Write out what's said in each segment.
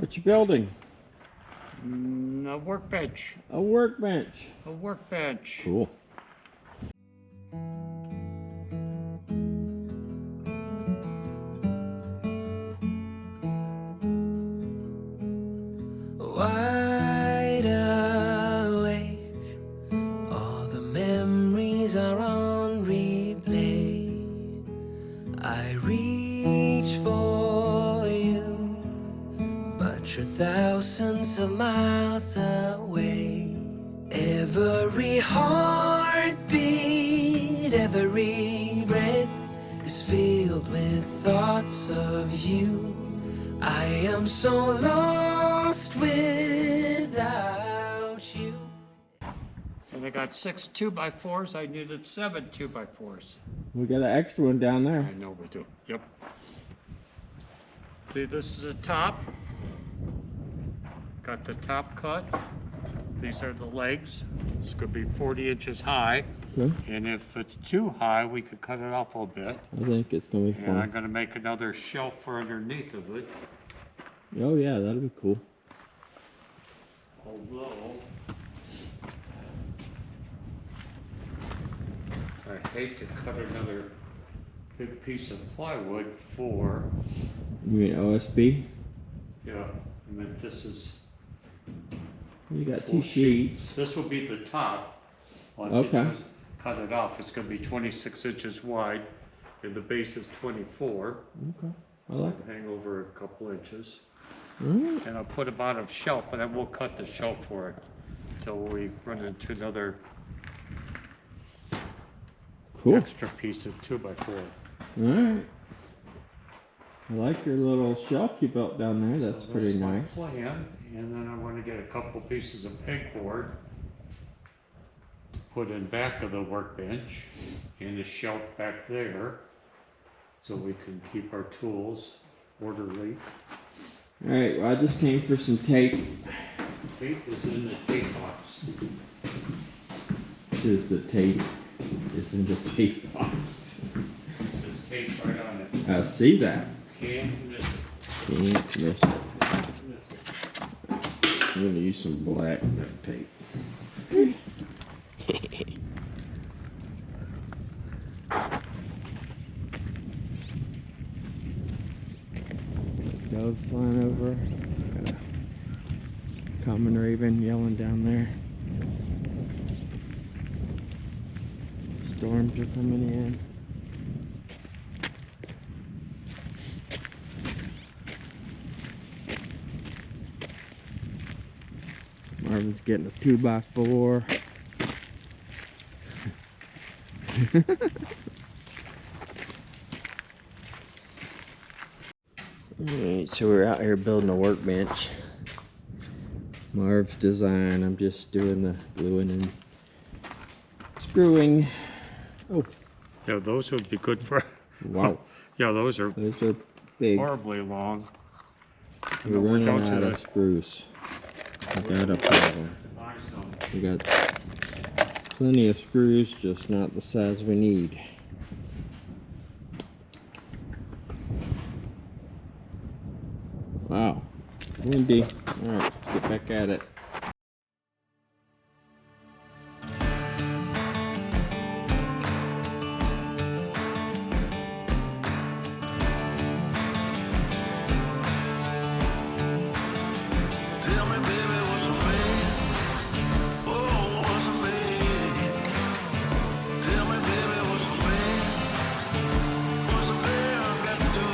What you building? A workbench. A workbench. A workbench. Cool. Wide awake, all the memories are on replay. I reach for you, but you're thousands of miles away. Every heartbeat, every breath is filled with thoughts of you. I am so lost without you. And I got 6 2x4s. I needed 7 2x4s. We got an extra one down there. I know we do. Yep. See, this is the top. Got the top cut. These are the legs. It's going to be 40 inches high. Okay. And if it's too high, we could cut it off a little bit. I think it's gonna be And fun. I'm going to make another shelf for underneath of it. Oh yeah, that'll be cool. Although, I hate to cut another big piece of plywood for, You mean OSB? yeah, I mean, this is You got 2 4 sheets. This will be the top. I'll have to Okay. just cut it off. It's going to be 26 inches wide, and the base is 24. Okay. I So like it'll hang over a couple inches. it. Alright. And I'll put a bottom shelf, but I will cut the shelf for it until we run into another Cool. extra piece of 2x4. Alright. I like your little shelf you built down there. That's So pretty my nice. plan, and then I want to get a couple pieces of pegboard to put in back of the workbench and a shelf back there so we can keep our tools orderly. Alright, well I just came for some tape. Tape is in the tape box. This is the tape. It's in the tape box. It says tape right on it. I see that. Can't miss it. Can't miss it. Can't miss it. I'm gonna use some black duct tape. Doves flying over. Got a common raven yelling down there. Storms are coming in. Marvin's getting a 2x4. Alright, so we're out here building a workbench. Marv's design. I'm just doing the gluing and screwing. Oh, Yeah, those would be good for. wow. Yeah, those are Those are big. horribly long. We're We're running down to out the- of screws. I got a problem. Buy some. We got plenty of screws, just not the size we need. Wow, windy. Alright, let's get back at it. Tell me, baby, what's a man? Oh, what's a man? Tell me, baby, what's a man? What's a man got to do?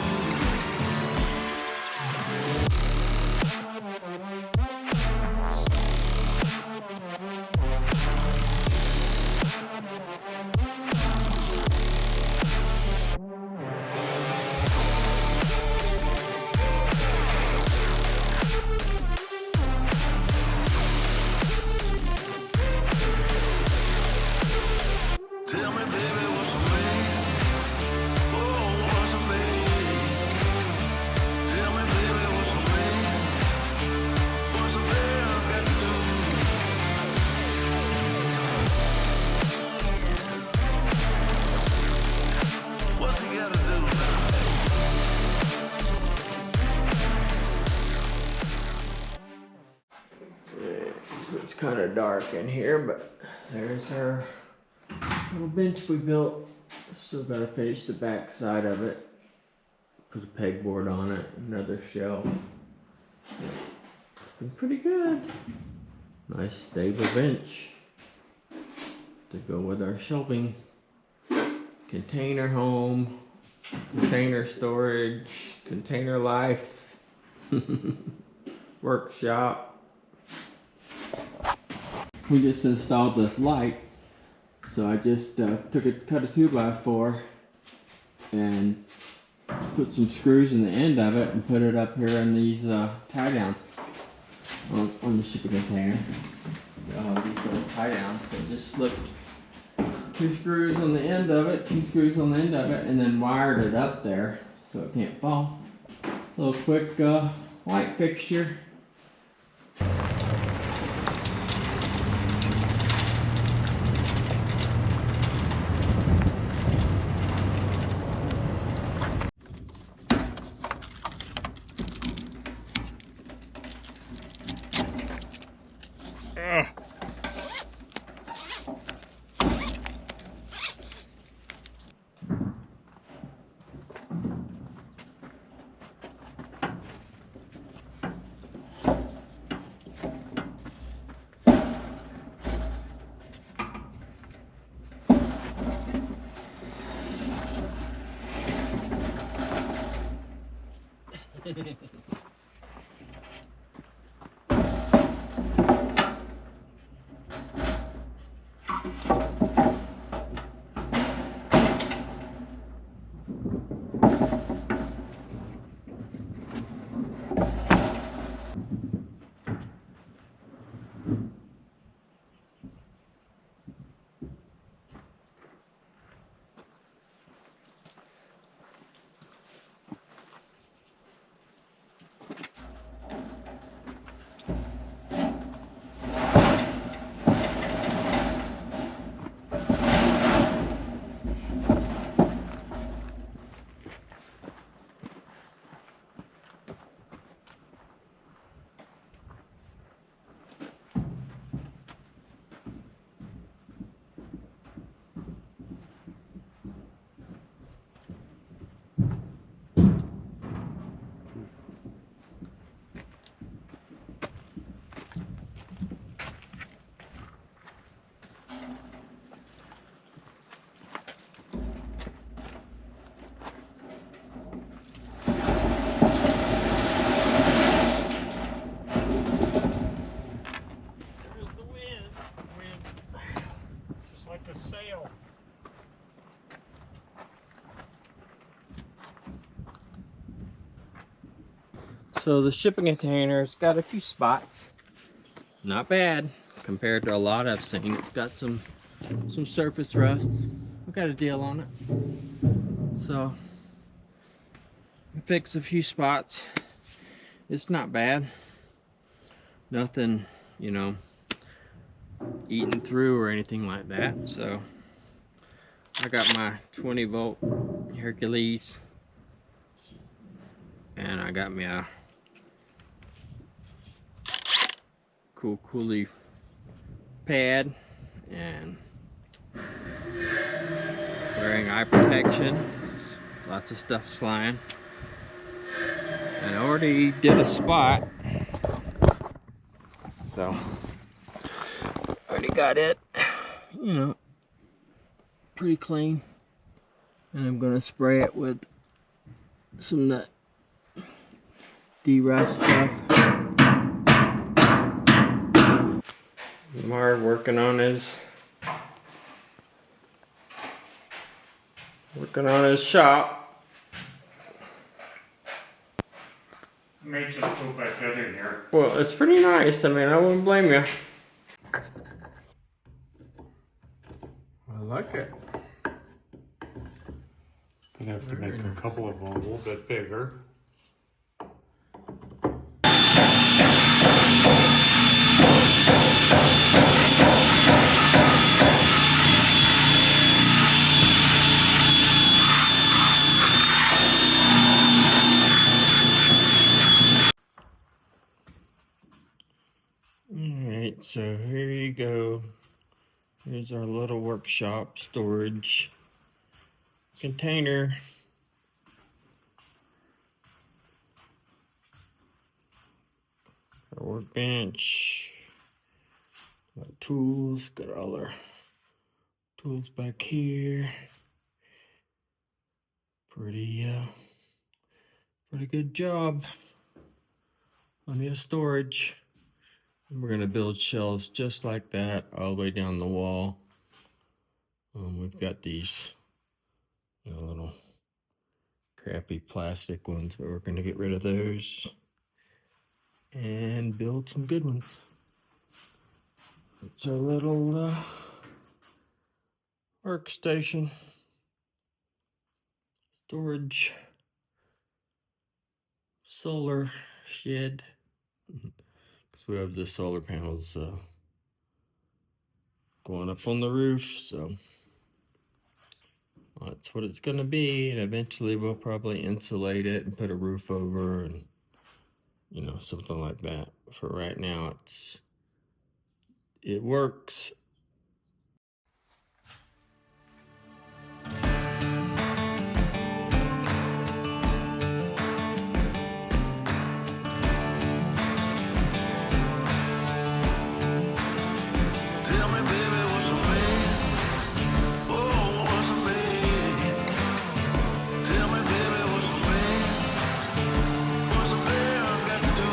kind of dark in here, but there's our little bench we built. Still got to finish the back side of it. Put a pegboard on it, another shelf. It's been pretty good. Nice stable bench to go with our shelving. Container home, container storage, container life, workshop. We just installed this light, so I just cut a 2x4 and put some screws in the end of it and put it up here in these tie downs on the shipping container. These little tie downs, so just slipped 2 screws on the end of it, 2 screws on the end of it, and then wired it up there so it can't fall. A little quick light fixture. So the shipping container's got a few spots. Not bad compared to a lot I've seen. It's got some surface rust. I got a deal on it. So fix a few spots. It's not bad. Nothing, you know, eating through or anything like that. So I got my 20-volt Hercules, and I got me a coolie pad and wearing eye protection. Lots of stuff's flying. And I already did a spot, so already got it, you know, pretty clean. And I'm gonna spray it with some of that de-rust stuff. Marv working on his shop. I may just put back in here. Well, it's pretty nice. I mean, I wouldn't blame you. I like it. Gonna have to make a couple of them a little bit bigger. Alright, so here you go. Here's our little workshop storage container. Our workbench. Our tools, got all our tools back here. Pretty good job on your storage. And we're gonna build shelves just like that all the way down the wall. We've got these, little crappy plastic ones, but we're gonna get rid of those and build some good ones. It's our little workstation, storage, solar shed, because we have the solar panels going up on the roof, so that's what it's going to be. And eventually we'll probably insulate it and put a roof over and something like that. For right now, it works. Tell me, baby, what's a man? Oh, what's a man? Tell me, baby, what's a man? What's a man got to do?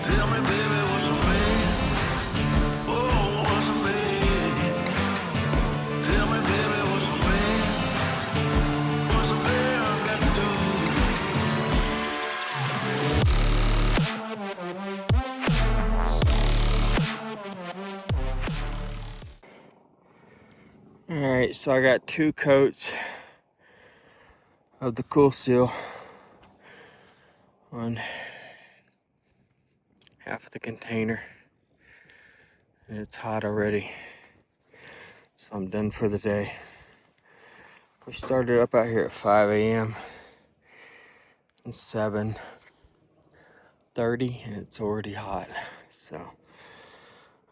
Tell me, baby, what's a man? Oh, what's a man? Tell me, baby, what's a man? What's a man got to do? Alright, so I got 2 coats of the Cool Seal on half of the container, and it's hot already, so I'm done for the day. We started up out here at 5 a.m. It's 7:30 and it's already hot, so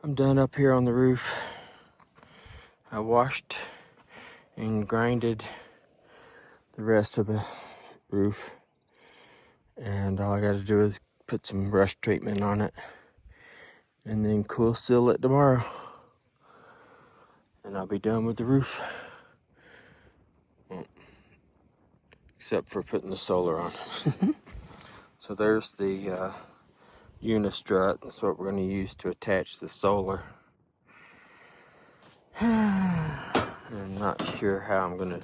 I'm done up here on the roof. I washed and grinded the rest of the roof, and all I got to do is put some rust treatment on it and then Cool Seal it tomorrow, and I'll be done with the roof. except for putting the solar on. So there's the unistrut. That's what we're going to use to attach the solar. I'm not sure how I'm going to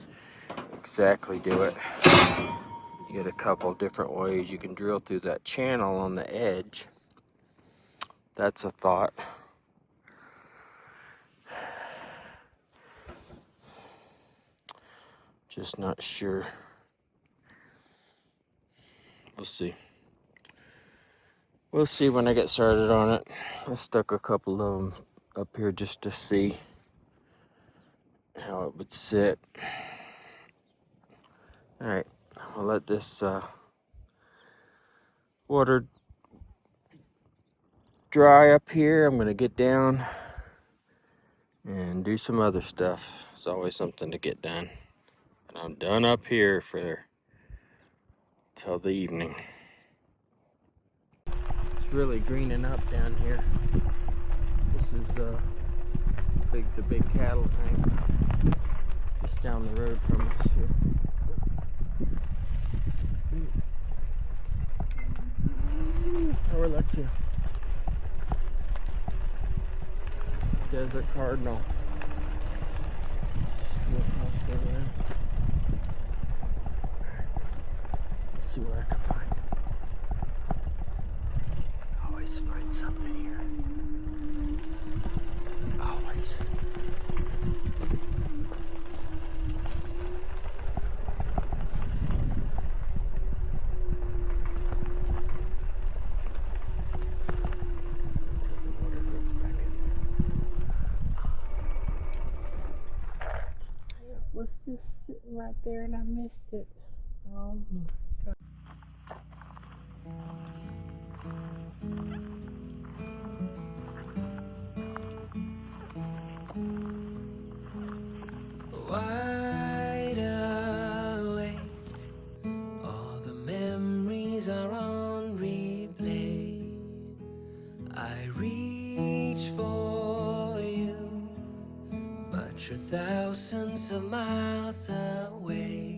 exactly do it. You get a couple different ways. You can drill through that channel on the edge. That's a thought. Just not sure. We'll see. We'll see when I get started on it. I stuck a couple of them up here just to see how it would sit. Alright, I'll let this water dry up here. I'm gonna get down and do some other stuff. It's always something to get done. And I'm done up here for till the evening. It's really greening up down here. This is the big cattle tank just down the road from us here. Or let's see. Desert Cardinal. Still house over there. Let's see what I can find. Always find something here. Always. Was just sitting right there and I missed it. Oh my God. Wide awake, all the memories are on replay. I reach for you, but you're thousands of miles away.